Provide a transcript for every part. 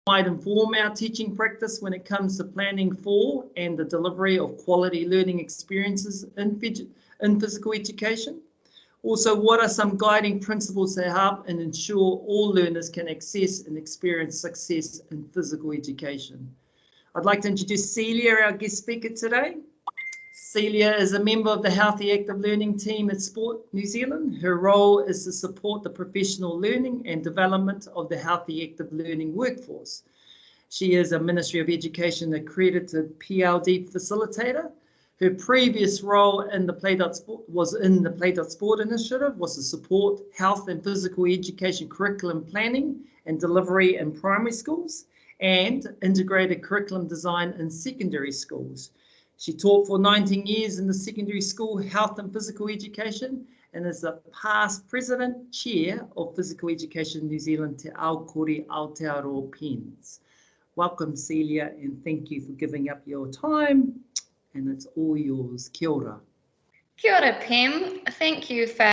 might inform our teaching practice when it comes to planning for and the delivery of quality learning experiences in physical education. Also, what are some guiding principles to help and ensure all learners can access and experience success in physical education? I'd like to introduce Celia, our guest speaker today. Celia is a member of the Healthy Active Learning team at Sport New Zealand. Her role is to support the professional learning and development of the Healthy Active Learning workforce. She is a Ministry of Education accredited PLD facilitator. Her previous role in the Play.Sport initiative was to support health and physical education curriculum planning and delivery in primary schools and integrated curriculum design in secondary schools. She taught for 19 years in the secondary school health and physical education and is the past president chair of Physical Education New Zealand Te Ao Kore Aotearoa PENS. Welcome, Celia, and thank you for giving up your time, and it's all yours. Kia ora. Kia ora, Pam. Thank you for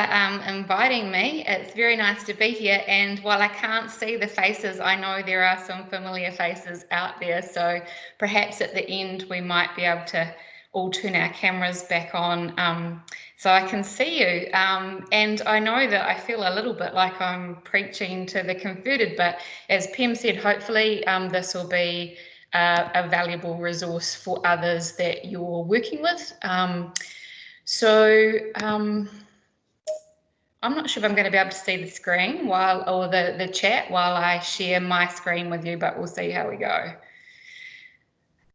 inviting me. It's very nice to be here, and while I can't see the faces, I know there are some familiar faces out there, so perhaps at the end we might be able to all turn our cameras back on so I can see you. And I know that I feel a little bit like I'm preaching to the converted, but as Pam said, hopefully this will be a valuable resource for others that you're working with. So I'm not sure if I'm going to be able to see the screen or the chat while I share my screen with you, but we'll see how we go.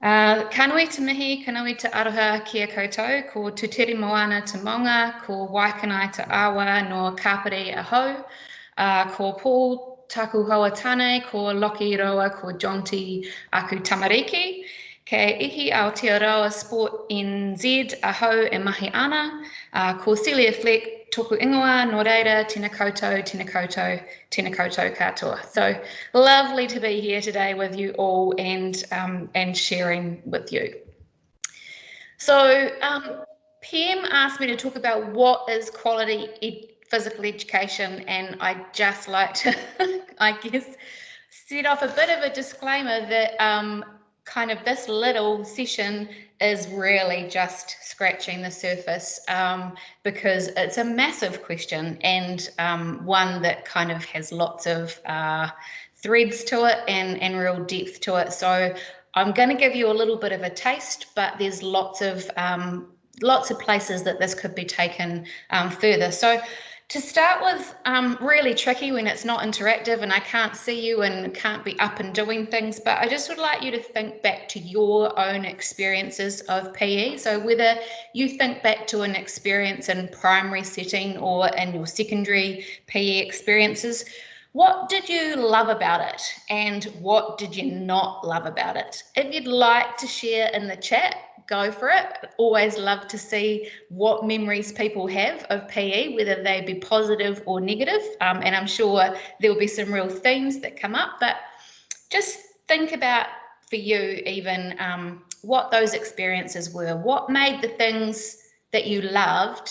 Ka nui te mihi, ka nui te aroha kia koutou, ko tutiri moana te maunga, ko waikanai te awa no kapere ahau, ko Paul taku hoa tane, ko Loki roa, ko Jonty aku tamariki. Kei ihi Aotearoa Sport NZ ahau e mahi ana, ko Celia Fleck toku ingoa, no reira, tēnā koutou, tēnā koutou, tēnā koutou katoa. So lovely to be here today with you all and sharing with you. So Pam asked me to talk about what is quality physical education, and I'd just like to, I guess, set off a bit of a disclaimer that kind of this little session is really just scratching the surface because it's a massive question and one that kind of has lots of threads to it and real depth to it. So I'm going to give you a little bit of a taste, but there's lots of places that this could be taken further. So to start with, really tricky when it's not interactive and I can't see you and can't be up and doing things, but I just would like you to think back to your own experiences of PE. So whether you think back to an experience in primary setting or in your secondary PE experiences, what did you love about it and what did you not love about it? If you'd like to share in the chat, go for it. Always love to see what memories people have of PE, whether they be positive or negative. And I'm sure there'll be some real themes that come up, but just think about for you even what those experiences were. What made the things that you loved,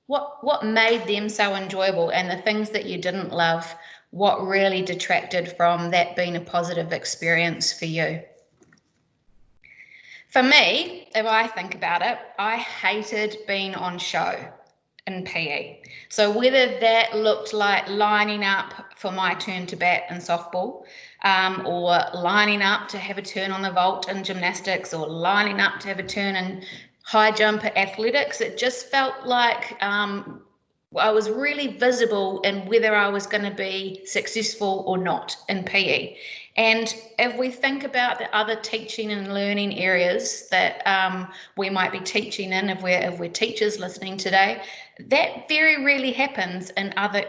what made them so enjoyable, and the things that you didn't love, what really detracted from that being a positive experience for you? For me, if I think about it, I hated being on show in PE. So whether that looked like lining up for my turn to bat in softball, or lining up to have a turn on the vault in gymnastics, or lining up to have a turn in high jump at athletics, it just felt like I was really visible in whether I was going to be successful or not in PE. And if we think about the other teaching and learning areas that we might be teaching in, if we're teachers listening today, that very rarely happens in other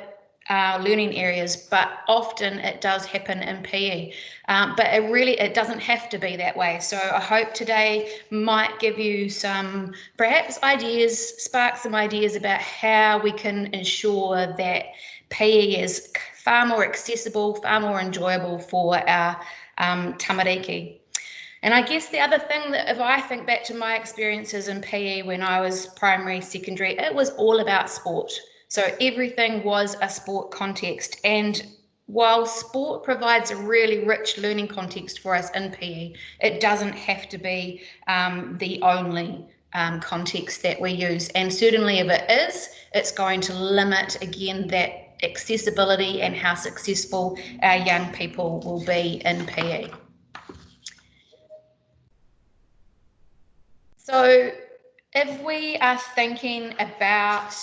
learning areas, but often it does happen in PE. But it doesn't have to be that way. So I hope today might give you some perhaps ideas, spark some ideas about how we can ensure that PE is far more accessible, far more enjoyable for our tamariki. And I guess the other thing that if I think back to my experiences in PE when I was primary, secondary, it was all about sport. So everything was a sport context. And while sport provides a really rich learning context for us in PE, it doesn't have to be the only context that we use. And certainly if it is, it's going to limit, again, that accessibility and how successful our young people will be in PE. So if we are thinking about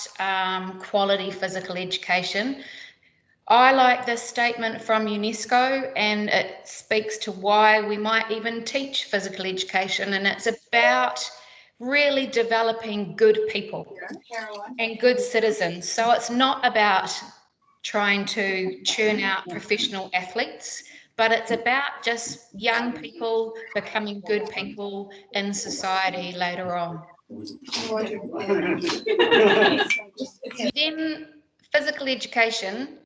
quality physical education, I like this statement from UNESCO, and it speaks to why we might even teach physical education, and it's about really developing good people and good citizens. So it's not about trying to churn out professional athletes, but it's about just young people becoming good people in society later on. Then physical education,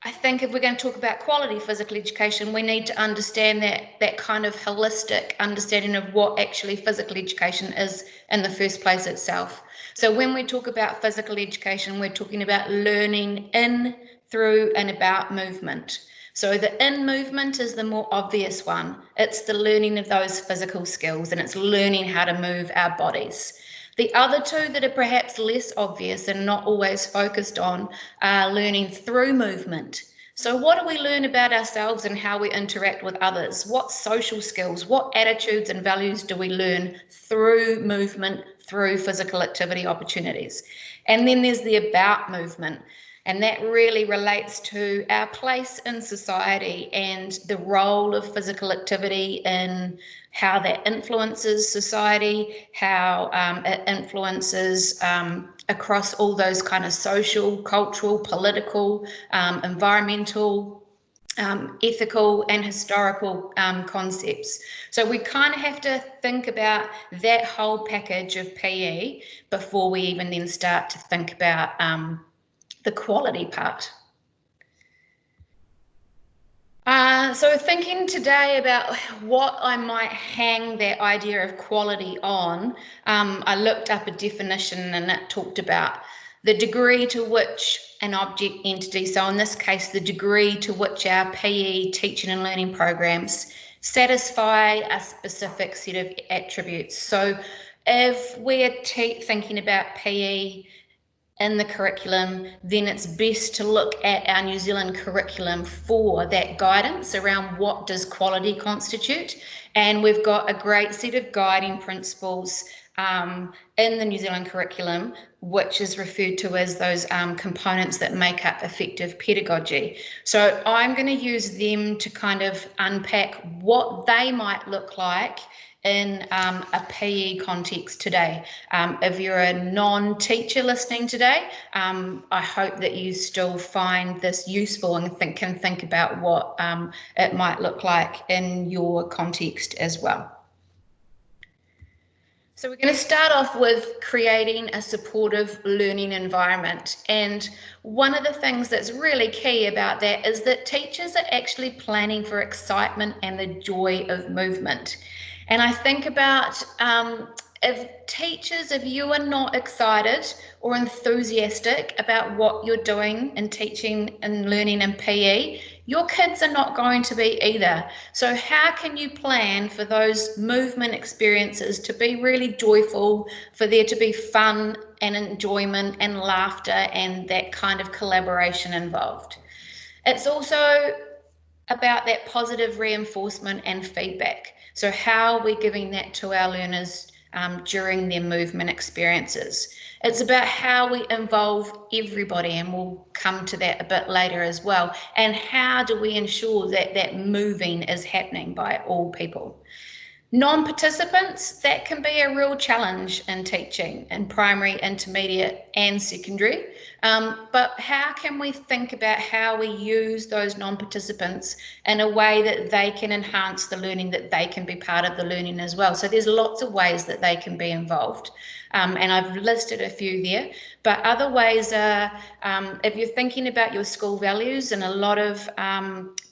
I think if we're going to talk about quality physical education, we need to understand that kind of holistic understanding of what actually physical education is in the first place itself. So when we talk about physical education, we're talking about learning in, through, and about movement. So the in movement is the more obvious one. It's the learning of those physical skills, and it's learning how to move our bodies. The other two that are perhaps less obvious and not always focused on are learning through movement. So what do we learn about ourselves and how we interact with others? What social skills, what attitudes and values do we learn through movement, through physical activity opportunities? And then there's the about movement. And that really relates to our place in society and the role of physical activity in how that influences society, how it influences across all those kind of social, cultural, political, environmental, ethical and historical concepts. So we kind of have to think about that whole package of PE before we even then start to think about the quality part. So thinking today about what I might hang that idea of quality on, I looked up a definition and it talked about the degree to which an object entity, so in this case, the degree to which our PE teaching and learning programs satisfy a specific set of attributes. So if we're thinking about PE in the curriculum, then it's best to look at our New Zealand curriculum for that guidance around what does quality constitute. And we've got a great set of guiding principles in the New Zealand curriculum, which is referred to as those components that make up effective pedagogy. So I'm going to use them to kind of unpack what they might look like in a PE context today. If you're a non-teacher listening today, I hope that you still find this useful and can think about what it might look like in your context as well. So we're going to start off with creating a supportive learning environment. And one of the things that's really key about that is that teachers are actually planning for excitement and the joy of movement. And I think about if you are not excited or enthusiastic about what you're doing in teaching and learning in PE, your kids are not going to be either. So how can you plan for those movement experiences to be really joyful, for there to be fun and enjoyment and laughter and that kind of collaboration involved? It's also about that positive reinforcement and feedback. So how are we giving that to our learners during their movement experiences? It's about how we involve everybody, and we'll come to that a bit later as well. And how do we ensure that that moving is happening by all people? Non-participants, that can be a real challenge in teaching in primary, intermediate and secondary. But how can we think about how we use those non-participants in a way that they can enhance the learning, that they can be part of the learning as well? So there's lots of ways that they can be involved. And I've listed a few there, but other ways are if you're thinking about your school values, and a lot of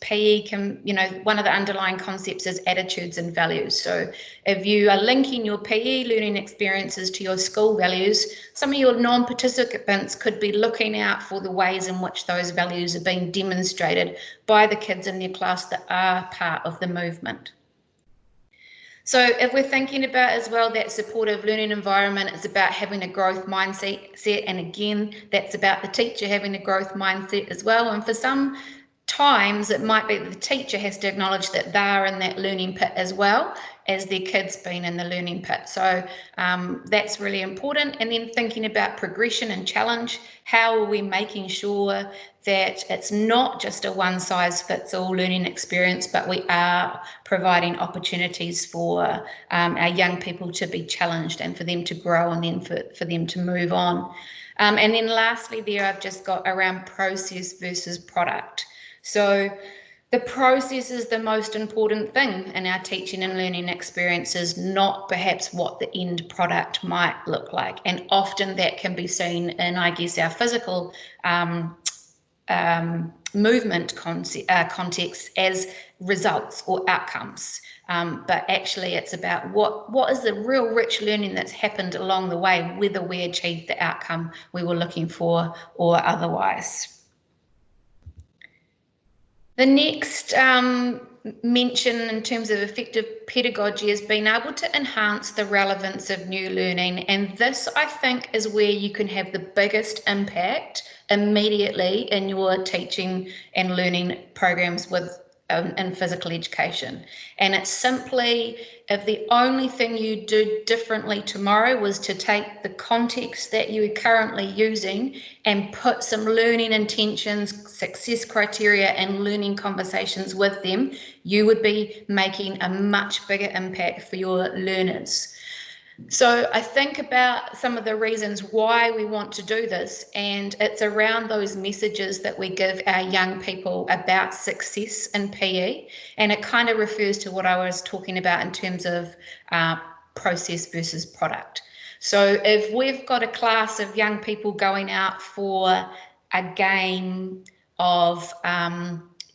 PE can, one of the underlying concepts is attitudes and values. So if you are linking your PE learning experiences to your school values, some of your non-participants could be looking out for the ways in which those values are being demonstrated by the kids in their class that are part of the movement. So if we're thinking about as well that supportive learning environment, it's about having a growth mindset. And again, that's about the teacher having a growth mindset as well. And for some times, it might be that the teacher has to acknowledge that they're in that learning pit as well as their kids being in the learning pit. So that's really important. And then thinking about progression and challenge, how are we making sure that it's not just a one-size-fits-all learning experience, but we are providing opportunities for our young people to be challenged and for them to grow and then for them to move on. And then lastly there, I've just got around process versus product. So the process is the most important thing in our teaching and learning experiences, not perhaps what the end product might look like. And often that can be seen in, I guess, our physical movement context as results or outcomes. But actually it's about what is the real rich learning that's happened along the way, whether we achieved the outcome we were looking for or otherwise. The next mention in terms of effective pedagogy is being able to enhance the relevance of new learning. And this, I think, is where you can have the biggest impact immediately in your teaching and learning programs with in physical education. And it's simply, if the only thing you do differently tomorrow was to take the context that you're currently using and put some learning intentions, success criteria, and learning conversations with them, you would be making a much bigger impact for your learners. So I think about some of the reasons why we want to do this, and it's around those messages that we give our young people about success in PE, and it kind of refers to what I was talking about in terms of process versus product. So if we've got a class of young people going out for a game of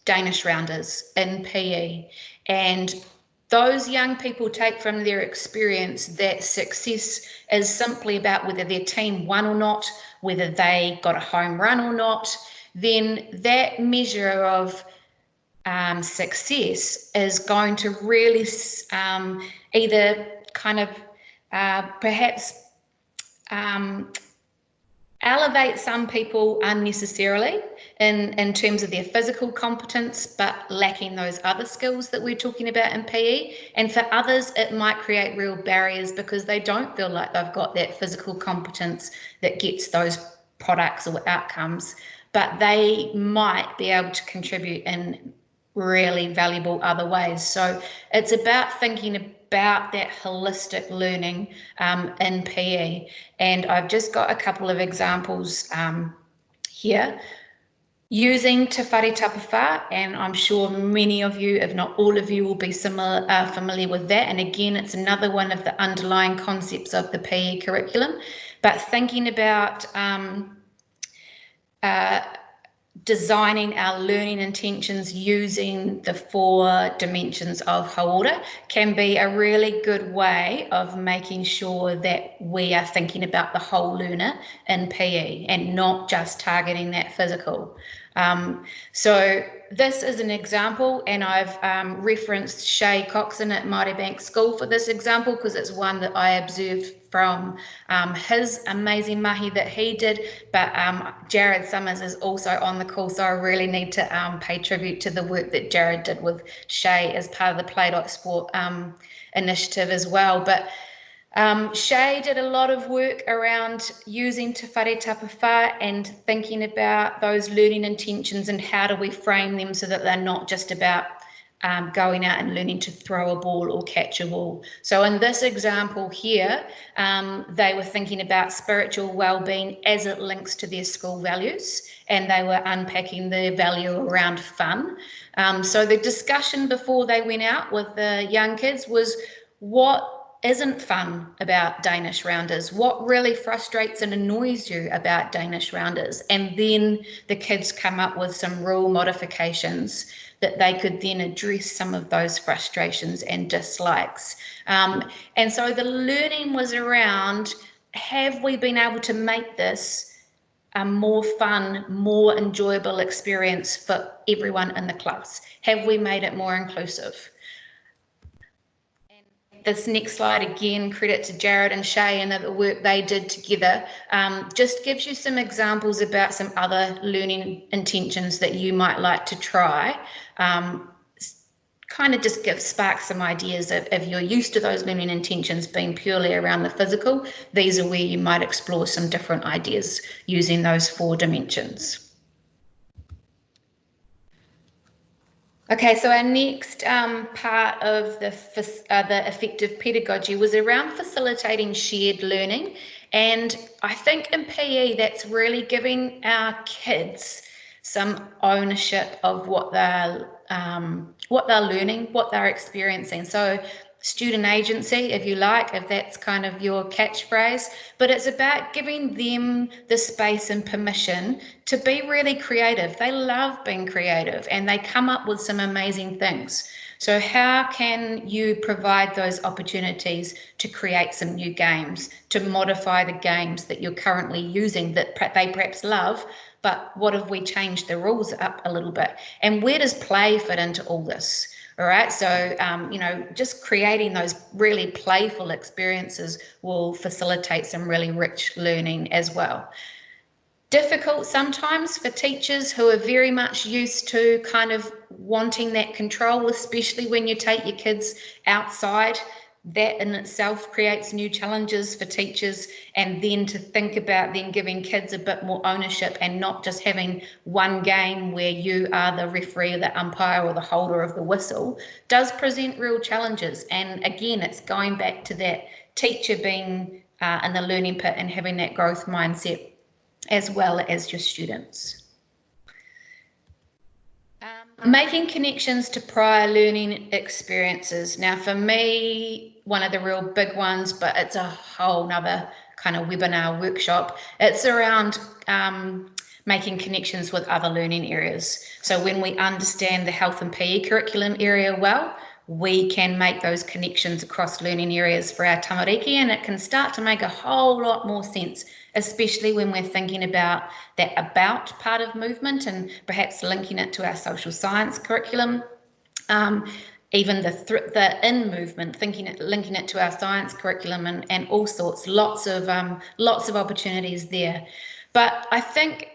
Danish rounders in PE, and those young people take from their experience that success is simply about whether their team won or not, whether they got a home run or not, then that measure of success is going to really either kind of perhaps elevate some people unnecessarily in terms of their physical competence, but lacking those other skills that we're talking about in PE. And for others, it might create real barriers because they don't feel like they've got that physical competence that gets those products or outcomes, but they might be able to contribute in really valuable other ways. So it's about thinking about that holistic learning in PE. And I've just got a couple of examples here. Using Te Whare Tapawha, and I'm sure many of you, if not all of you, will be familiar with that. And again, it's another one of the underlying concepts of the PE curriculum. But thinking about designing our learning intentions using the 4 dimensions of Haora can be a really good way of making sure that we are thinking about the whole learner in PE and not just targeting that physical. So this is an example, and I've referenced Shay Coxon at Māori Bank School for this example because it's one that I observed from his amazing mahi that he did, but Jared Summers is also on the call, so I really need to pay tribute to the work that Jared did with Shay as part of the Play.Sport initiative as well. But Shay did a lot of work around using Te Whare Tapawha and thinking about those learning intentions and how do we frame them so that they're not just about going out and learning to throw a ball or catch a ball. So in this example here, they were thinking about spiritual well-being as it links to their school values, and they were unpacking the value around fun. So the discussion before they went out with the young kids was, what isn't fun about Danish rounders? What really frustrates and annoys you about Danish rounders? And then the kids come up with some rule modifications that they could then address some of those frustrations and dislikes. And so the learning was around, have we been able to make this a more fun, more enjoyable experience for everyone in the class? Have we made it more inclusive? This next slide, again, credit to Jared and Shay and the work they did together, just gives you some examples about some other learning intentions that you might like to try. Kind of just spark some ideas of, if you're used to those learning intentions being purely around the physical, these are where you might explore some different ideas using those 4 dimensions. Okay, so our next part of the effective pedagogy was around facilitating shared learning. And I think in PE, that's really giving our kids some ownership of what they're learning, what they're experiencing. So student agency, if you like, if that's kind of your catchphrase, but it's about giving them the space and permission to be really creative. They love being creative and they come up with some amazing things. So how can you provide those opportunities to create some new games, to modify the games that you're currently using that they perhaps love, but what if we change the rules up a little bit? And where does play fit into all this? All right, so, just creating those really playful experiences will facilitate some really rich learning as well. Difficult sometimes for teachers who are very much used to kind of wanting that control, especially when you take your kids outside. That in itself creates new challenges for teachers, and then to think about then giving kids a bit more ownership and not just having one game where you are the referee or the umpire or the holder of the whistle does present real challenges. And again, it's going back to that teacher being in the learning pit and having that growth mindset as well as your students. Making connections to prior learning experiences. Now, for me, one of the real big ones, but it's a whole nother kind of webinar workshop, it's around making connections with other learning areas. So when we understand the health and PE curriculum area well, we can make those connections across learning areas for our tamariki, and it can start to make a whole lot more sense, especially when we're thinking about that about part of movement and perhaps linking it to our social science curriculum. Even the in movement, linking it to our science curriculum and all sorts, lots of opportunities there. But I think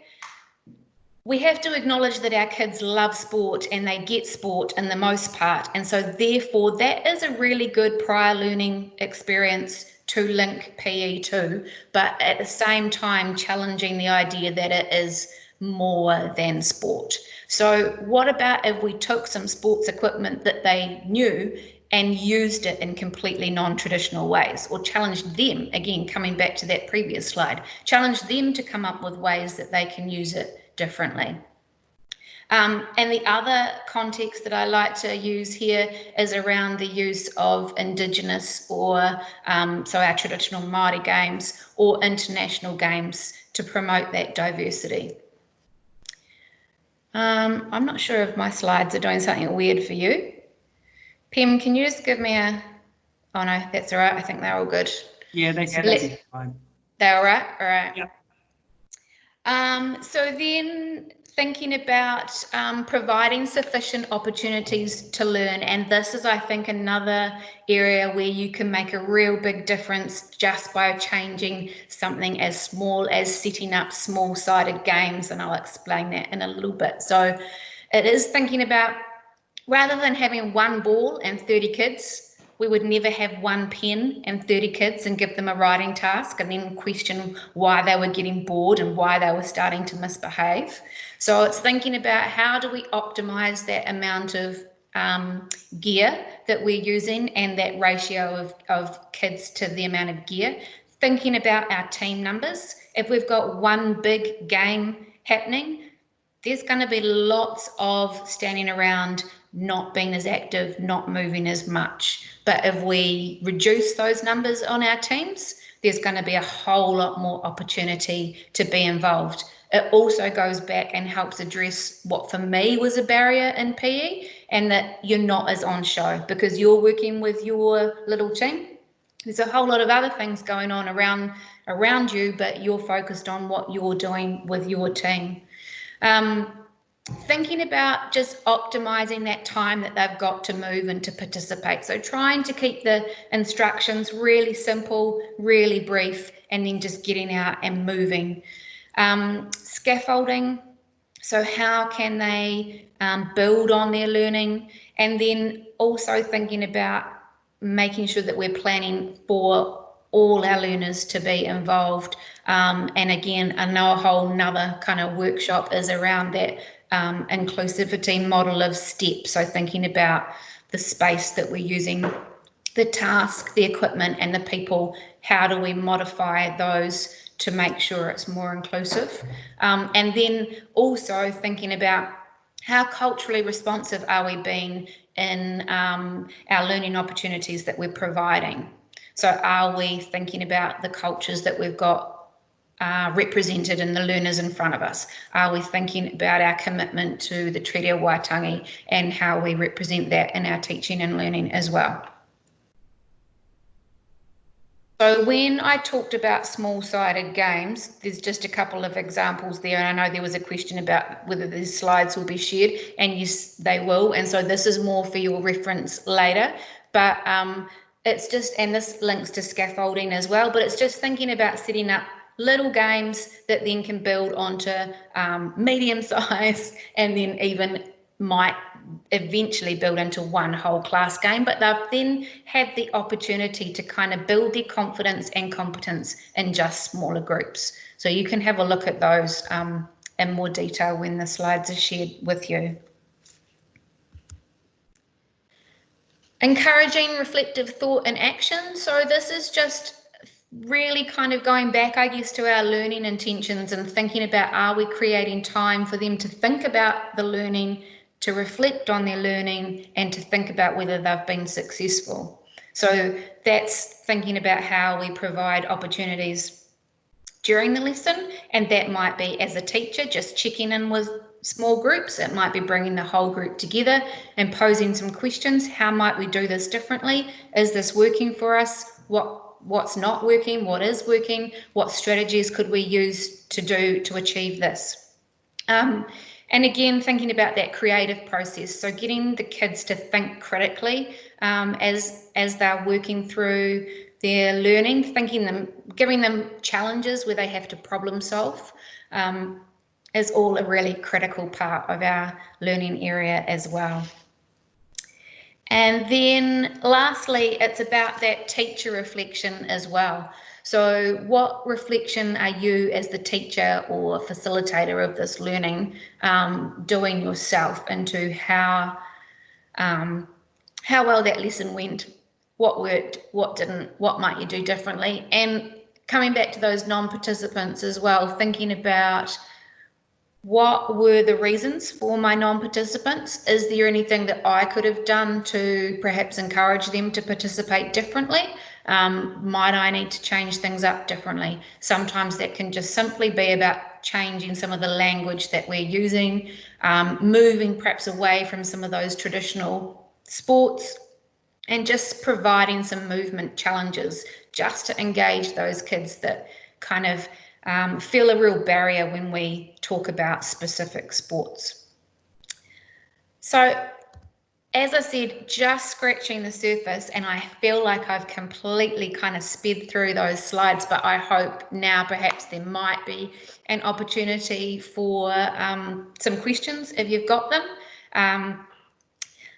we have to acknowledge that our kids love sport and they get sport in the most part. And so therefore that is a really good prior learning experience to link PE to, but at the same time challenging the idea that it is more than sport. So what about if we took some sports equipment that they knew and used it in completely non-traditional ways, or challenged them, again, coming back to that previous slide, challenge them to come up with ways that they can use it differently. And the other context that I like to use here is around the use of Indigenous or so our traditional Māori games or international games to promote that diversity. I'm not sure if my slides are doing something weird for you. Pim, can you just give me a, oh no, that's all right. I think they're all good. Yeah, they seem to be fine. They're all right? All right. Yeah. So then thinking about providing sufficient opportunities to learn, and this is, I think, another area where you can make a real big difference just by changing something as small as setting up small-sided games, and I'll explain that in a little bit. So it is thinking about, rather than having one ball and 30 kids, we would never have one pen and 30 kids and give them a writing task and then question why they were getting bored and why they were starting to misbehave. So it's thinking about how do we optimize that amount of gear that we're using and that ratio of kids to the amount of gear. Thinking about our team numbers. If we've got one big game happening, there's going to be lots of standing around, not being as active, not moving as much. But if we reduce those numbers on our teams, there's going to be a whole lot more opportunity to be involved. It also goes back and helps address what for me was a barrier in PE, and that you're not as on show because you're working with your little team. There's a whole lot of other things going on around around you, but you're focused on what you're doing with your team. Thinking about just optimizing that time that they've got to move and to participate. So trying to keep the instructions really simple, really brief, and then just getting out and moving. Scaffolding, so how can they build on their learning? And then also thinking about making sure that we're planning for all our learners to be involved. And again, I know a whole nother kind of workshop is around that inclusivity model of STEP. So thinking about the space that we're using, the task, the equipment, and the people, how do we modify those to make sure it's more inclusive? And then also thinking about how culturally responsive are we being in our learning opportunities that we're providing? So are we thinking about the cultures that we've got represented in the learners in front of us? Are we thinking about our commitment to the Treaty of Waitangi and how we represent that in our teaching and learning as well? So when I talked about small-sided games, there's just a couple of examples there, and I know there was a question about whether these slides will be shared, and yes, they will, and so this is more for your reference later, but it's just, and this links to scaffolding as well, but it's just thinking about setting up little games that then can build onto medium size, and then even might eventually build into one whole class game, but they've then had the opportunity to kind of build their confidence and competence in just smaller groups. So you can have a look at those in more detail when the slides are shared with you. Encouraging reflective thought and action. So this is just really kind of going back, I guess, to our learning intentions and thinking about, are we creating time for them to think about the learning, to reflect on their learning, and to think about whether they've been successful. So that's thinking about how we provide opportunities during the lesson, and that might be as a teacher just checking in with small groups. It might be bringing the whole group together and posing some questions. How might we do this differently? Is this working for us? What's not working? What is working? What strategies could we use to achieve this? And again, thinking about that creative process. So getting the kids to think critically as they're working through their learning, giving them challenges where they have to problem solve is all a really critical part of our learning area as well. And then lastly, it's about that teacher reflection as well. So what reflection are you as the teacher or facilitator of this learning doing yourself into how well that lesson went, what worked, what didn't, what might you do differently? And coming back to those non-participants as well, thinking about what were the reasons for my non-participants? Is there anything that I could have done to perhaps encourage them to participate differently? Might I need to change things up differently? Sometimes that can just simply be about changing some of the language that we're using, moving perhaps away from some of those traditional sports, and just providing some movement challenges just to engage those kids that kind of feel a real barrier when we talk about specific sports. So as I said, just scratching the surface, and I feel like I've completely kind of sped through those slides, but I hope now perhaps there might be an opportunity for some questions if you've got them.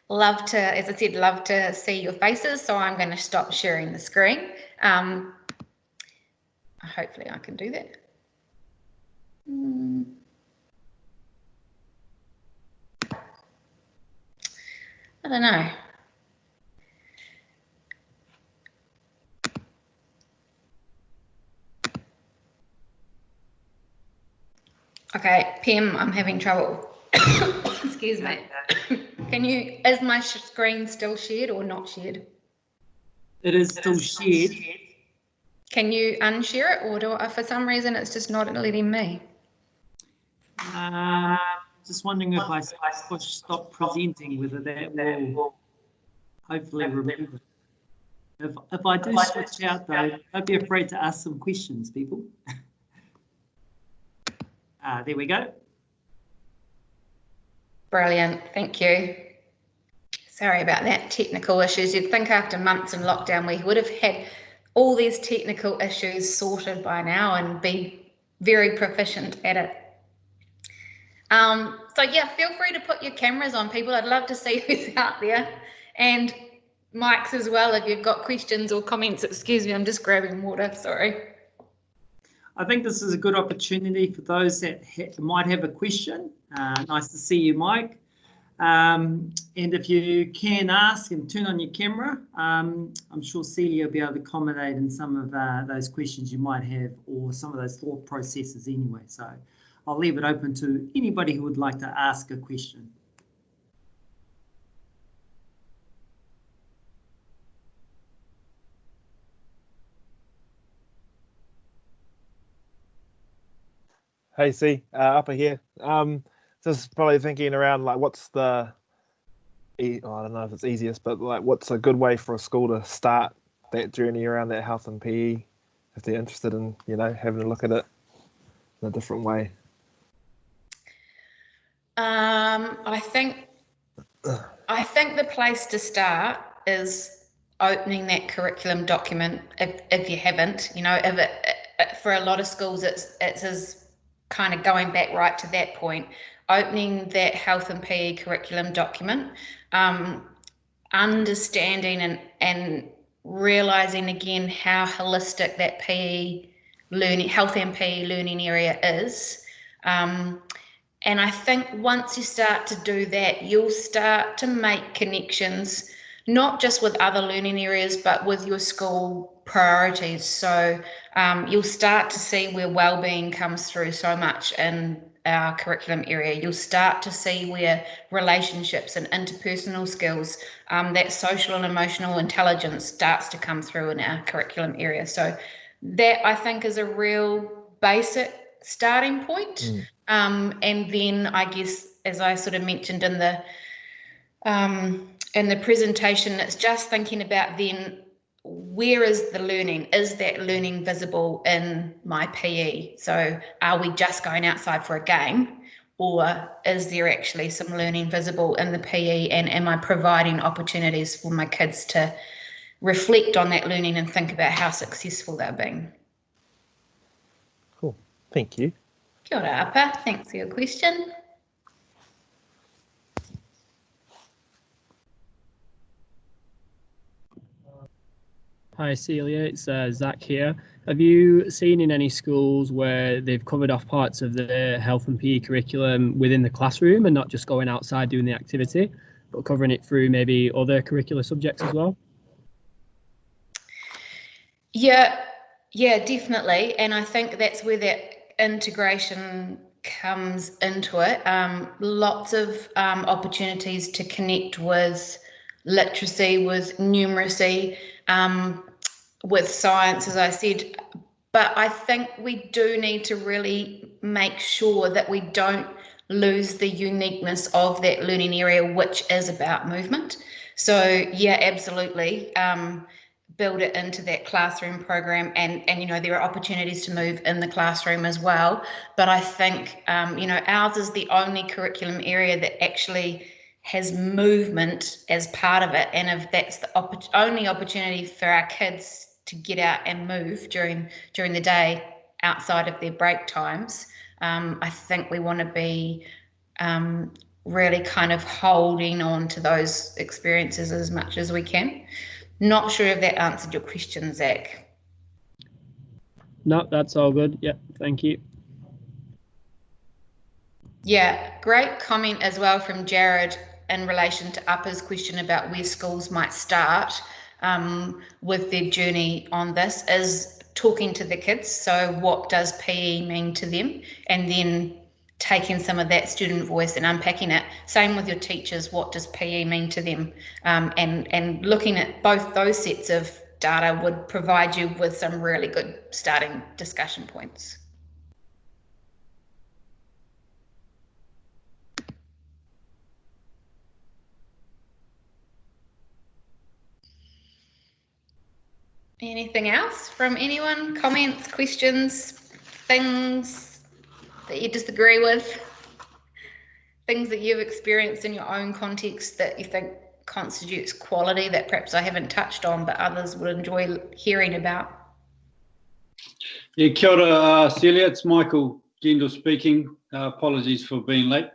Love to, as I said, love to see your faces, so I'm going to stop sharing the screen. Hopefully I can do that. I don't know. Okay, Pim, I'm having trouble. Excuse me. Is my screen still shared or not shared? It is still shared. Can you unshare it, or for some reason it's just not letting me? Just wondering if I push stop presenting, whether that will hopefully remove it. If I do switch out though, don't be afraid to ask some questions, people. There we go. Brilliant, thank you. Sorry about that, technical issues. You'd think after months in lockdown we would have had all these technical issues sorted by now and be very proficient at it. So yeah, feel free to put your cameras on, people. I'd love to see who's out there, and mics as well if you've got questions or comments. Excuse me, I'm just grabbing water, sorry. I think this is a good opportunity for those that might have a question. Nice to see you, Mike. And if you can ask and turn on your camera, I'm sure Celia will be able to accommodate in some of those questions you might have, or some of those thought processes anyway. So I'll leave it open to anybody who would like to ask a question. Hey, C, Upper here. Just probably thinking around like what's the, I don't know if it's easiest, but like what's a good way for a school to start that journey around that health and PE if they're interested in, having a look at it in a different way? I think the place to start is opening that curriculum document if you haven't. If it for a lot of schools it's as kind of going back right to that point, opening that health and PE curriculum document, understanding and realizing again how holistic that PE learning, health and PE learning area is. And I think once you start to do that, you'll start to make connections, not just with other learning areas, but with your school priorities. So you'll start to see where wellbeing comes through so much in our curriculum area. You'll start to see where relationships and interpersonal skills, that social and emotional intelligence starts to come through in our curriculum area. So that I think is a real basic starting point. And then I guess, as I sort of mentioned in the presentation, it's just thinking about then where is the learning? Is that learning visible in my PE? So are we just going outside for a game, or is there actually some learning visible in the PE, and am I providing opportunities for my kids to reflect on that learning and think about how successful they're being? Cool, thank you. Kia ora, Apa. Thanks for your question. Hi Celia, it's Zach here. Have you seen in any schools where they've covered off parts of the health and PE curriculum within the classroom and not just going outside doing the activity, but covering it through maybe other curricular subjects as well? Yeah, definitely. And I think that's where that integration comes into it. Lots of opportunities to connect with literacy, with numeracy, with science, as I said. But I think we do need to really make sure that we don't lose the uniqueness of that learning area, which is about movement. So yeah, absolutely. Build it into that classroom program, and there are opportunities to move in the classroom as well. But I think ours is the only curriculum area that actually has movement as part of it, and if that's the only opportunity for our kids to get out and move during the day outside of their break times, I think we want to be really kind of holding on to those experiences as much as we can. Not sure if that answered your question, Zach. No, that's all good. Yeah, thank you. Yeah, great comment as well from Jared in relation to Upper's question about where schools might start with their journey on this, is talking to the kids. So what does PE mean to them? And then taking some of that student voice and unpacking it. Same with your teachers, what does PE mean to them? And looking at both those sets of data would provide you with some really good starting discussion points. Anything else from anyone? Comments, questions, things that you disagree with? Things that you've experienced in your own context that you think constitutes quality that perhaps I haven't touched on, but others would enjoy hearing about? Yeah, kia ora, Celia. It's Michael Gendel speaking. Apologies for being late.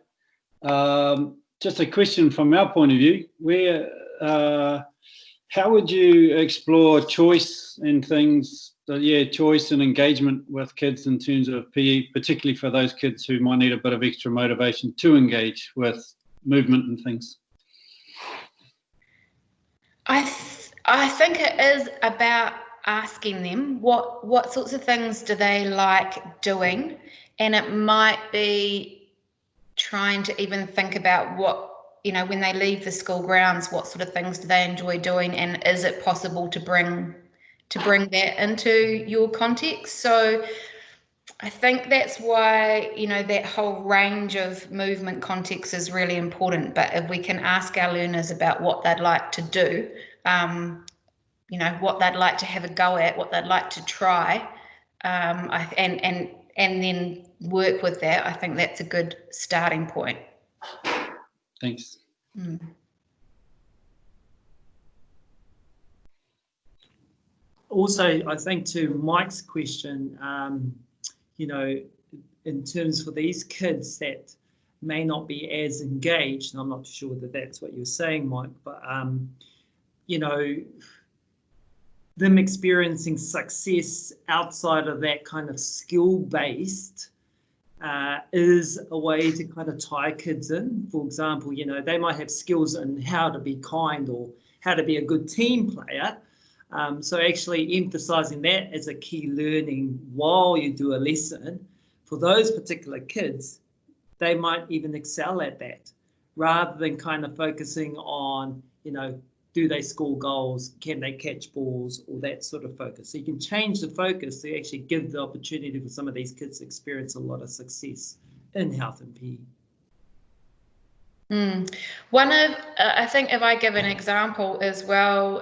Just a question from our point of view. How would you explore choice and things? Choice and engagement with kids in terms of PE, particularly for those kids who might need a bit of extra motivation to engage with movement and things. I think it is about asking them what sorts of things do they like doing, and it might be trying to even think about what, you know, when they leave the school grounds, what sort of things do they enjoy doing, and is it possible to bring that into your context? So I think that's why, you know, that whole range of movement context is really important. But if we can ask our learners about what they'd like to do, you know, what they'd like to have a go at, what they'd like to try, and then work with that, I think that's a good starting point. Thanks. Also, I think to Mike's question, you know, in terms for these kids that may not be as engaged, and I'm not sure that that's what you're saying, Mike, but, you know, them experiencing success outside of that kind of skill-based is a way to kind of tie kids in. For example, you know, they might have skills in how to be kind or how to be a good team player. So actually emphasizing that as a key learning while you do a lesson, for those particular kids, they might even excel at that rather than kind of focusing on, you know, do they score goals, can they catch balls, or that sort of focus. So you can change the focus to actually give the opportunity for some of these kids to experience a lot of success in health and PE. One of, I think if I give an example as well,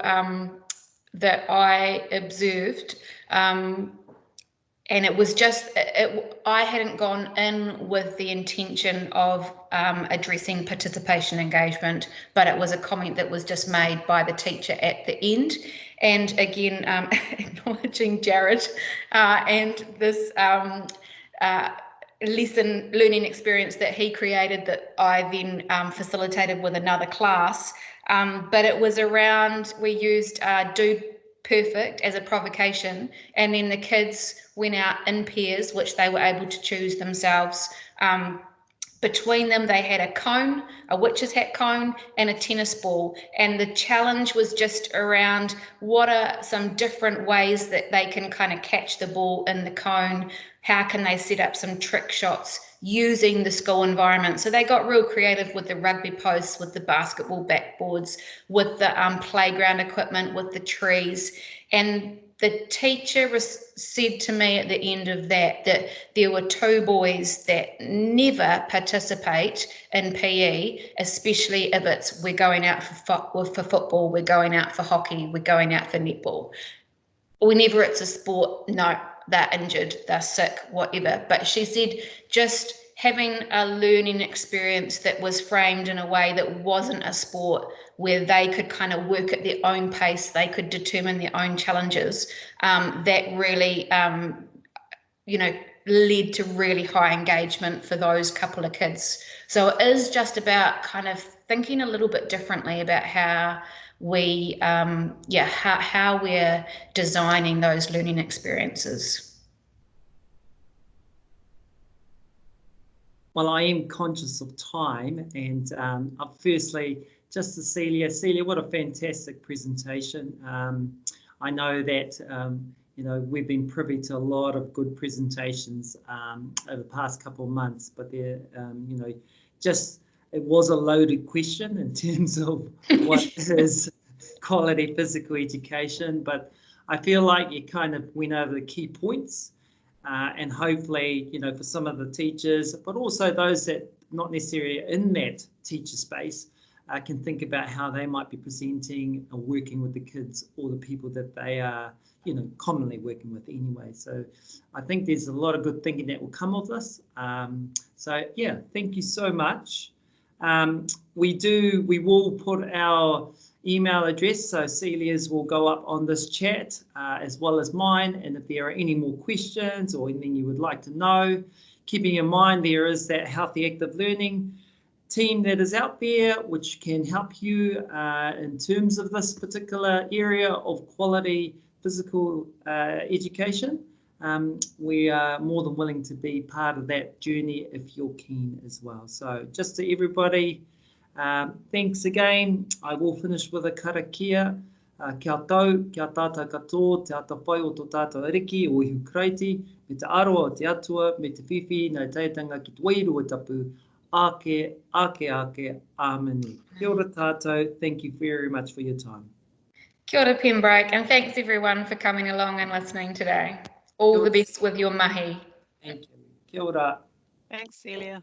that I observed, and it was just, I hadn't gone in with the intention of addressing participation engagement, but it was a comment that was just made by the teacher at the end. And again, acknowledging Jared and this learning experience that he created that I then facilitated with another class. But it was around, we used do perfect as a provocation, and then the kids went out in pairs, which they were able to choose themselves. Between them, they had a cone, a witch's hat cone, and a tennis ball. And the challenge was just around what are some different ways that they can kind of catch the ball in the cone. How can they set up some trick shots using the school environment? So they got real creative with the rugby posts, with the basketball backboards, with the playground equipment, with the trees. And the teacher said to me at the end of that there were two boys that never participate in PE, especially if it's we're going out for football, we're going out for hockey, we're going out for netball. Whenever it's a sport, no, they're injured, they're sick, whatever. But she said just having a learning experience that was framed in a way that wasn't a sport, where they could kind of work at their own pace, they could determine their own challenges, that really, you know, led to really high engagement for those couple of kids. So it is just about kind of thinking a little bit differently about how we, how we're designing those learning experiences. Well, I am conscious of time, and firstly, just to Celia, what a fantastic presentation. I know that you know, we've been privy to a lot of good presentations over the past couple of months, but they're you know, just it was a loaded question in terms of what is quality physical education, but I feel like you kind of went over the key points. And hopefully, you know, for some of the teachers, but also those that not necessarily in that teacher space, can think about how they might be presenting or working with the kids or the people that they are, commonly working with anyway. So I think there's a lot of good thinking that will come of this. So yeah, thank you so much. We will put our email address, so Celia's will go up on this chat as well as mine, and if there are any more questions or anything you would like to know, keeping in mind there is that Healthy Active Learning team that is out there which can help you in terms of this particular area of quality physical education. We are more than willing to be part of that journey if you're keen as well. So just to everybody, thanks again. I will finish with a karakia. Kia tau, kia tātou katoa, te ata pai o tō tātou ariki o ihu kreiti, me te aroa o te atua, me te whiwhi, nei teitanga ki te wairua tapu, ake, āmeni. Kia ora tātou, thank you very much for your time. Kia ora Pembroke, and thanks everyone for coming along and listening today. All the best with your mahi. Thank you. Kia ora. Thanks, Celia.